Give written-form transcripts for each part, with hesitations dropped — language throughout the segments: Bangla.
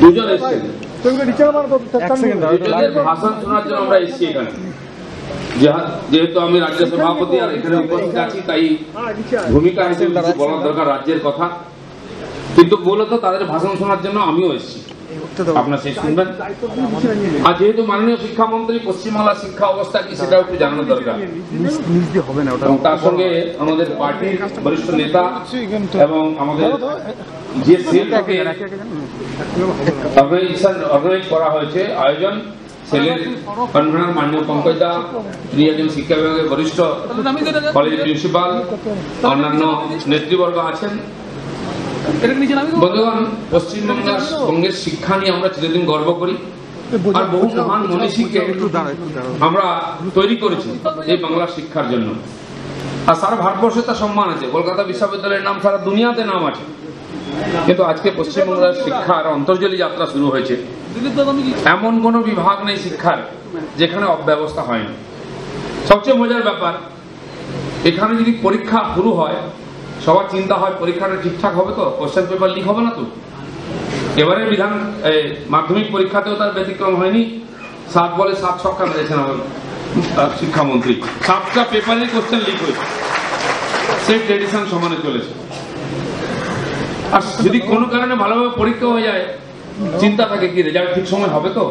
দুজন এসেছেন, ভাষণ শোনার জন্য আমরা এসেছি এখানে। যেহেতু আমি রাজ্য সভাপতি আর এখানে উপস্থিত আছি, তাই ভূমিকা হিসেবে বলার দরকার রাজ্যের কথা, কিন্তু মূলত তাদের ভাষণ শোনার জন্য আমিও এসেছি, আপনার সেই শুনবেন। আর যেহেতু মাননীয় শিক্ষামন্ত্রী পশ্চিমবাংলার শিক্ষা অবস্থা কি সেটাও একটু জানানো দরকার, এবং তার সঙ্গে আমাদের পার্টির বরিষ্ঠ নেতা এবং আমাদের যে সেলটাকে অর্গানাইজ করা হয়েছে আয়োজন, সেলের কনভেনার মাননীয় পঙ্কজ দা, তিনি একজন শিক্ষা বিভাগের বরিষ্ঠ কলেজের প্রিন্সিপাল, অন্যান্য নেতৃবর্গ আছেন। বন্ধুগণ, পশ্চিমবঙ্গের শিক্ষা নিয়ে আমরা চিরদিন গর্ব করি, আর বহু মহান মনীষীকে আমরা তৈরি করেছি এই বাংলার শিক্ষার জন্য, আর সারা ভারতবর্ষে তার সম্মান আছে। কলকাতা বিশ্ববিদ্যালয়ের নাম সারা দুনিয়াতে নাম আছে, কিন্তু আজকে পশ্চিমবঙ্গের শিক্ষার অন্তর্জলি যাত্রা শুরু হয়েছে। এমন কোন বিভাগ নেই শিক্ষার যেখানে অব্যবস্থা হয়নি। সবচেয়ে মজার ব্যাপার, এখানে যদি পরীক্ষা শুরু হয় সবার চিন্তা হয় পরীক্ষাটা ঠিকঠাক হবে তো, কোশ্চেন পেপার লিক হবে না তো। এবারে মাধ্যমিক পরীক্ষাতেও তার ব্যতিক্রম হয়নি। 7 বলে 7 ছক্কা মেরেছেন আমার শিক্ষামন্ত্রী, 7টা পেপারের কোশ্চেন লিক হয়েছে, সেই ট্রেডিশন সমানে চলেছে। আর যদি কোনো কারণে ভালোভাবে পরীক্ষা হয়ে যায়, চিন্তা থাকে কি রেজাল্ট ঠিক সময় হবে তো।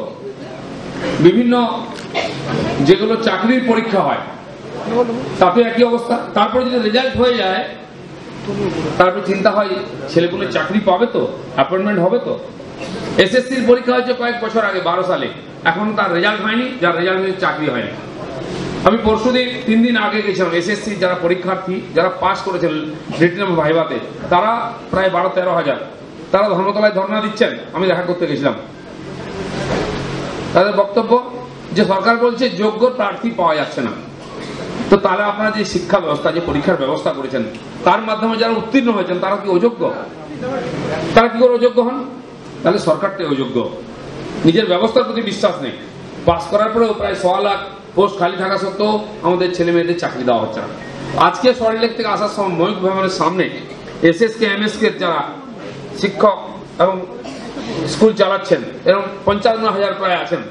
বিভিন্ন যেগুলো চাকরির পরীক্ষা হয় তাতে একই অবস্থা, তারপরে যদি রেজাল্ট হয়ে যায় তারপর চিন্তা হয় ছেলেগুলো চাকরি পাবে তো, অ্যাপয়েন্টমেন্ট হবে তো। এসএসসির পরীক্ষা হয়েছে কয়েক বছর আগে, 12 সালে, এখন তার রেজাল্ট হয়নি, যার রেজাল্ট হয়েছে চাকরি হয়নি। আমি পরশুদিন 3 দিন আগে গেছিলাম, এসএসসি যারা পরীক্ষার্থী যারা পাস করেছেন রিটেন ভাইভাতে, তারা প্রায় 12-13 হাজার, তারা ধর্মতলায় ধর্ণা দিচ্ছেন। আমি দেখা করতে গেছিলাম, তাদের বক্তব্য যে সরকার বলছে যোগ্য প্রার্থী পাওয়া যাচ্ছে না, তো তাহলে আপনারা যে শিক্ষা ব্যবস্থা, যে পরীক্ষার ব্যবস্থা করেছেন তার মাধ্যমে যারা উত্তীর্ণ হয়েছেন তারা কি অযোগ্য? তারা কি করে অযোগ্য হন? তাহলে সরকারটাই অযোগ্য। নিজের ব্যবস্থার প্রতি বিশ্বাস নেই। পাস করার পরেও প্রায় 1.25 লাখ পোস্ট খালি থাকা সত্ত্বেও আমাদের ছেলে মেয়েদের চাকরি দেওয়া হচ্ছে না। আজকে সল্টলেক থেকে আসার সময় ময়ূখ ভবনের সামনে এসএসকে এমএসকে যারা শিক্ষক এবং স্কুল চালাচ্ছেন এরকম 55,000 প্রায় আছেন,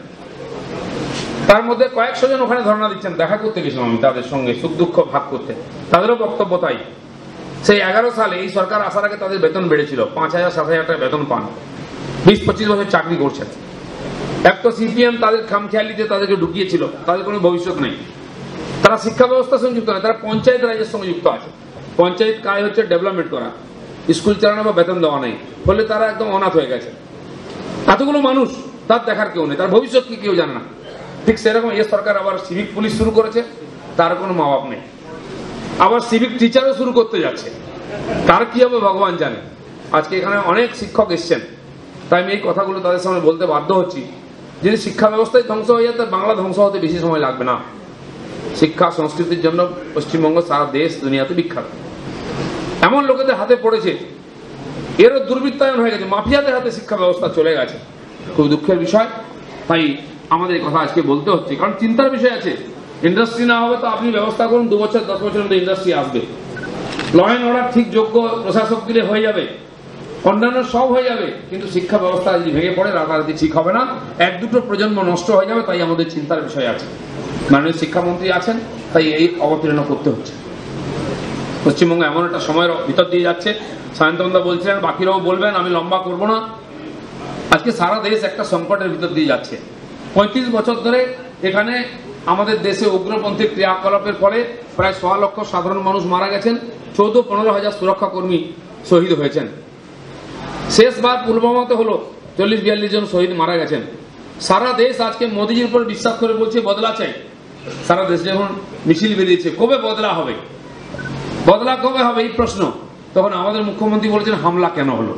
তার মধ্যে কয়েকশো জন ওখানে ধর্ণা দিচ্ছেন। দেখা করতে গেছিলাম আমি তাদের সঙ্গে, সুখ দুঃখ ভাগ করতে। তাদেরও বক্তব্য তাই। সেই 11 সালে এই সরকার আসার আগে তাদের বেতন বেড়েছিল, 5,000-7,000 টাকা বেতন পান, 20-25 বছর চাকরি করছেন। এক তো সিপিএম তাদের খামখেয়ালিতে তাদেরকে ঢুকিয়েছিল, তাদের কোনো ভবিষ্যৎ নেই। তারা শিক্ষা ব্যবস্থার সঙ্গে যুক্ত নয়, তারা পঞ্চায়েত রাজের সঙ্গে যুক্ত আছে। পঞ্চায়েত কাজ হচ্ছে ডেভেলপমেন্ট করা, স্কুল চালানো বা বেতন দেওয়া নেই, ফলে তারা একদম অনাথ হয়ে গেছে। এতগুলো মানুষ, তার দেখার কেউ নেই, তার ভবিষ্যৎ কি কেউ জানে না। ঠিক সেরকম এই সরকার আবার সিভিক পুলিশ শুরু করেছে, তার কোনো মা বাপ নেই। আবার সিভিক টিচারও শুরু করতে যাচ্ছে, তার কি হবে ভগবান জানে। আজকে এখানে অনেক শিক্ষক এসছেন, তাই আমি এই কথাগুলো তাদের সামনে বলতে বাধ্য হচ্ছি। যদি শিক্ষা ব্যবস্থায় ধ্বংস হয়ে যায়, তার বাংলা ধ্বংস হতে বেশি সময় লাগবে না। শিক্ষা সংস্কৃতির জন্য পশ্চিমবঙ্গ সারা দেশ দুনিয়াতে বিখ্যাত। এমন লোকেদের হাতে পড়েছে, এরও দুর্বৃত্তায়ন হয়ে গেছে, মাফিয়াদের হাতে শিক্ষা ব্যবস্থা চলে গেছে। খুব দুঃখের বিষয়। তাই আমাদের কথা আজকে বলতে হচ্ছে, কারণ চিন্তার বিষয় আছে। ইন্ডাস্ট্রি না হবে তো আপনি ব্যবস্থা করুন, 2 বছর 10 বছরের মধ্যে ইন্ডাস্ট্রি আসবে। ল অ্যান্ড অর্ডার ঠিক যোগ্য প্রশাসক দিলে হয়ে যাবে, অন্যান্য সব হয়ে যাবে, কিন্তু শিক্ষা ব্যবস্থা যদি ভেঙে পড়ে রাতারাতি ঠিক হবে না, 1-2 প্রজন্ম নষ্ট হয়ে যাবে। তাই আমাদের চিন্তার বিষয় আছে। মাননীয় শিক্ষামন্ত্রী আছেন, তাই এই অবতীর্ণ করতে হচ্ছে। পশ্চিমবঙ্গ এমন একটা সময়ের ভিতর দিয়ে যাচ্ছে, সায়ন্তনদা বলছিলেন, বাকিরাও বলবেন, আমি লম্বা করব না। আজকে সারা দেশ একটা সংকটের ভিতর দিয়ে যাচ্ছে। 35 বছর ধরে এখানে আমাদের দেশে উগ্রপন্থী ক্রিয়াকলাপের ফলে প্রায় 1.25 লক্ষ সাধারণ মানুষ মারা গেছেন, 14-15 হাজার সুরক্ষা কর্মী শহীদ হয়েছেন। শেষবার পুলওয়ামাতে হলো 40-42 জন শহীদ মারা গেছেন। সারা দেশ আজকে মোদীজির উপর বিশ্বাস করে বলছে বদলা চাই। সারা দেশ যখন মিছিল বেরিয়েছে, কবে বদলা হবে, বদলা কবে হবে এই প্রশ্ন, তখন আমাদের মুখ্যমন্ত্রী বলেছেন হামলা কেন হলো।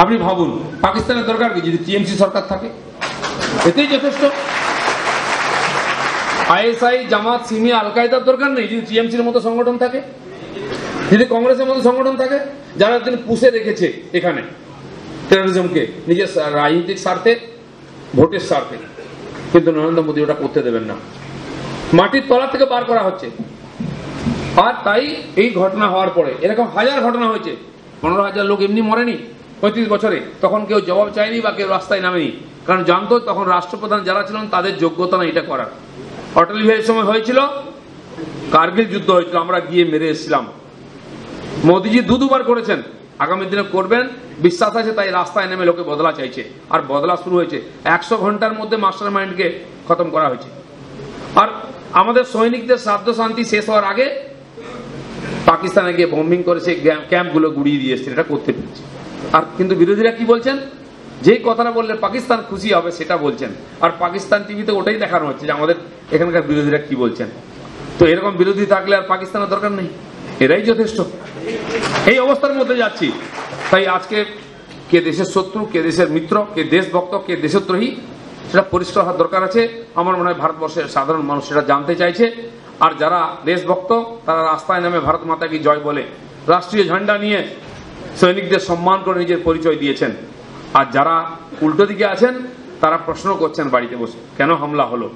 আপনি ভাবুন, পাকিস্তানের দরকার কি যদি টিএমসি সরকার থাকে? এতেই যথেষ্ট। আইএসআই, জামাত, সিমি, আল কায়দার দরকার নেই যদি টিএমসির মতো সংগঠন থাকে, যদি কংগ্রেসের মতো সংগঠন থাকে, যারা তিনি পুষে রেখেছে এখানে টেরোরিজমকে নিজের রাজনৈতিক স্বার্থে, ভোটের স্বার্থে। কিন্তু নরেন্দ্র মোদী ওটা করতে দেবেন না, মাটির তলা থেকে বার করা হচ্ছে। আর তাই এই ঘটনা হওয়ার পরে এরকম হাজার ঘটনা হয়েছে। 15,000 লোক এমনি মরেনি, 35 বছরে, তখন কেউ জবাব চায়নি বা কেউ রাস্তায় নামেনি, কারণ জানতো তখন রাষ্ট্রপ্রধান যারা ছিলেন তাদের যোগ্যতা না এটা করার। অটল বিহারীর সময় হয়েছিল, কার্গিল যুদ্ধ হয়েছিল, আমরা গিয়ে মেরে এসেছিলাম। মোদীজি দুবার করেছেন, আগামী দিনে করবেন বিশ্বাস আছে, তাই রাস্তায় নেমে লোকে বদলা চাইছে, আর বদলা শুরু হয়েছে। 100 ঘন্টার মধ্যে মাস্টার মাইন্ডকে খতম করা হয়েছে। আর আমাদের সৈনিকদের শ্রাদ্ধ শান্তি শেষ হওয়ার আগে পাকিস্তানে গিয়ে বম্বিং করে সেই ক্যাম্পগুলো গুড়িয়ে দিয়ে এসেছে, এটা করতে পেরেছে। আর কিন্তু বিরোধীরা কি বলছেন, যেই কথাটা বললে পাকিস্তান খুশি হবে সেটা বলছেন, আর পাকিস্তান টিভিতে ওটাই দেখানো হচ্ছে যে আমাদের এখানকার বিরোধীরা কি বলছেন। তো এরকম বিরোধী থাকলে আর পাকিস্তানের দরকার নেই, এরাই যথেষ্ট। এই অবস্থার মধ্যে যাচ্ছি, তাই আজকে কে দেশের শত্রু, কে দেশের মিত্র, কে দেশভক্ত, কে দেশদ্রোহী, সেটা পরিষ্কার হওয়ার দরকার আছে। আমার মনে হয় ভারতবর্ষের সাধারণ মানুষ সেটা জানতে চাইছে। আর যারা দেশভক্ত তারা রাস্তায় নামে ভারত মাতা কি জয় বলে রাষ্ট্রীয় ঝান্ডা নিয়ে সৈনিকদের সম্মান করে নিজের পরিচয় দিয়েছেন। আর যারা উল্টো দিকে আছেন তারা প্রশ্ন করছেন বাড়িতে বসে, কেন হামলা হলো,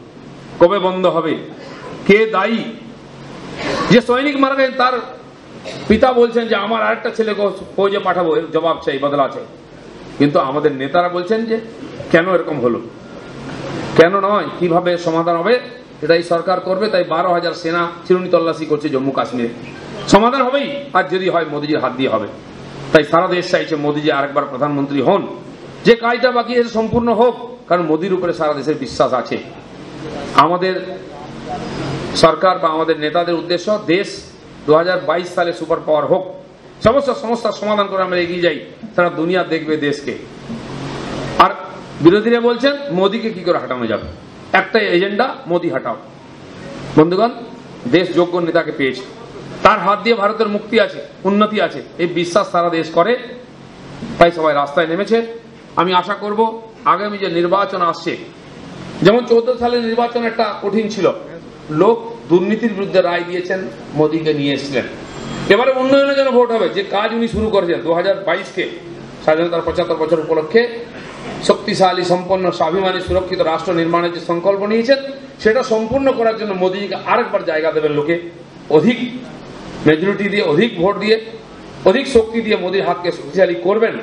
কবে বন্ধ হবে, কে দায়ী। যে সৈনিক মারা গেছেন তার পিতা বলছেন যে আমার আরেকটা ছেলেকে ফৌজে পাঠাবো, এর জবাব চাই, বদলা চাই। কিন্তু আমাদের নেতারা বলছেন যে কেন এরকম হলো, কেন নয়, কিভাবে সমাধান হবে এটাই সরকার করবে। তাই 12,000 সেনা চিরুনি তল্লাশি করছে জম্মু কাশ্মীরে, সমাধান হবেই, আর যদি হয় মোদীজির হাত দিয়ে হবে। তাই সারা দেশ চাইছে মোদীজি আরেকবার প্রধানমন্ত্রী হন, যে কাজটা বাকি আছে সম্পূর্ণ হোক, কারণ মোদীর উপরে সারা দেশের বিশ্বাস আছে। আমাদের সরকার বা আমাদের নেতাদের উদ্দেশ্য দেশ 2022 সালে সুপার পাওয়ার হোক, সমস্যার সমাধান করে আমরা এগিয়ে যাই, সারা দুনিয়া দেখবে দেশকে। আর বিরোধীরা বলছেন মোদীকে কি করে হাঁটানো যাবে, একটাই এজেন্ডা, মোদী হাঁটাও। বন্ধুগণ, দেশ যোগ্য নেতাকে পেয়েছে, তার হাত দিয়ে ভারতের মুক্তি আছে, উন্নতি আছে, এই বিশ্বাস সারা দেশ করে, তাই সবাই রাস্তায় নেমেছে। আমি আশা করব আগামী যে নির্বাচন আসছে, যেমন 14 সালের নির্বাচন একটা কঠিন ছিল, লোক দুর্নীতির বিরুদ্ধে রায় দিয়েছেন, মোদীকে নিয়ে এসেছিলেন। এবারে উন্নয়নের জন্য ভোট হবে, যে কাজ উনি শুরু করেছেন 2022-কে স্বাধীনতার 75 বছর উপলক্ষে শক্তিশালী, সম্পন্ন, স্বাভিমানী, সুরক্ষিত রাষ্ট্র নির্মাণের যে সংকল্প নিয়েছেন সেটা সম্পূর্ণ করার জন্য মোদীজিকে আরেকবার জায়গা দেবেন লোকে, অধিক মেজরিটি দিয়ে, অধিক ভোট দিয়ে, অধিক শক্তি দিয়ে মোদীর হাতকে শক্তিশালী করবেন।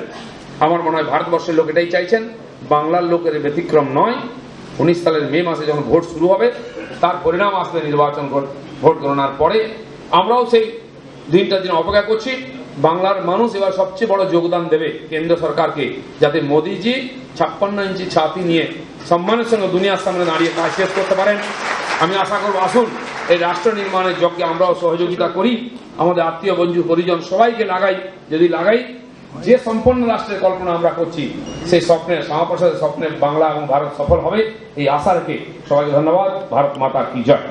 আমার মনে হয় ভারতবর্ষের লোক এটাই চাইছেন, বাংলার লোকের ব্যতিক্রম নয়। 19 সালের মে মাসে যখন ভোট শুরু হবে তার পরিণাম আসবে নির্বাচন ভোট গণনার পরে। আমরাও সেই দিনটার জন্য অপেক্ষা করছি। বাংলার মানুষ এবার সবচেয়ে বড় যোগদান দেবে কেন্দ্র সরকারকে, যাতে মোদীজি 56 ইঞ্চি ছাতি নিয়ে সম্মানের সঙ্গে দুনিয়ার সামনে দাঁড়িয়ে কাজ শেষ করতে পারেন। আমি আশা করব আসুন এই রাষ্ট্র নির্মাণের যজ্ঞে আমরাও সহযোগিতা করি, আমাদের আত্মীয় বন্ধু পরিজন সবাইকে লাগাই। যদি লাগাই, যে সম্পন্ন রাষ্ট্রের কল্পনা আমরা করছি সেই স্বপ্নে, শ্যামাপ্রসাদের স্বপ্নে বাংলা এবং ভারত সফল হবে, এই আশা রেখে সবাইকে ধন্যবাদ। ভারত মাতা কি জয়।